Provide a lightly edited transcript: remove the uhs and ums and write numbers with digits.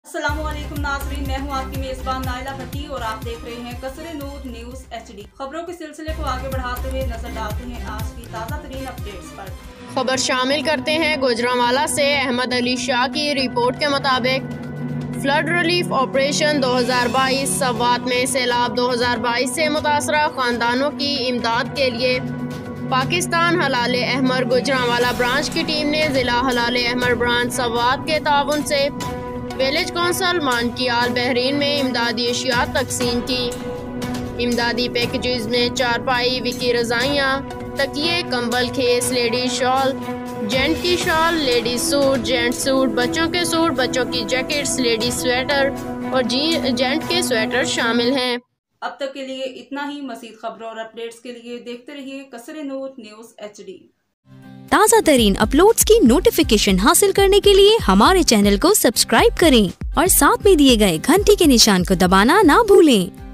अस्सलामुअलैकुम नाज़रीन, मैं हूं आपकी मेज़बान नाइला भट्टी और आप देख रहे हैं कसरे नूर न्यूज़ HD। खबरों के सिलसिले को आगे बढ़ाते हुए नजर डालते हैं आज की ताज़ा तरीन अपडेट्स पर। खबर शामिल करते हैं गुजरांवाला से। अहमद अली शाह की रिपोर्ट के मुताबिक फ्लड रिलीफ ऑपरेशन 2022 सवात में सैलाब 2022 से मुतासरा खानदानों की इमदाद के लिए पाकिस्तान हलाले अहमर गुजरांवाला ब्रांच की टीम ने ज़िला हलाले अहमर ब्रांच सवात के ताउन से विलेज कौंसल मानकियाल बहरीन में इमदादी अशिया तकसीम की। इमदादी पैकेजेस में चारपाई, विकी रजाइयाँ, तकिए, कंबल, खेस, लेडीज शॉल, जेंट की shawl, ladies suit, gent suit, बच्चों के सूट, बच्चों की जैकेट्स, लेडीज स्वेटर और जेंट के स्वेटर शामिल हैं। अब तक के लिए इतना ही। मज़ीद खबरों और अपडेट्स के लिए देखते रहिए कसरे नूर न्यूज़ HD। ताज़ा तरीन अपलोड्स की नोटिफिकेशन हासिल करने के लिए हमारे चैनल को सब्सक्राइब करें और साथ में दिए गए घंटी के निशान को दबाना ना भूलें।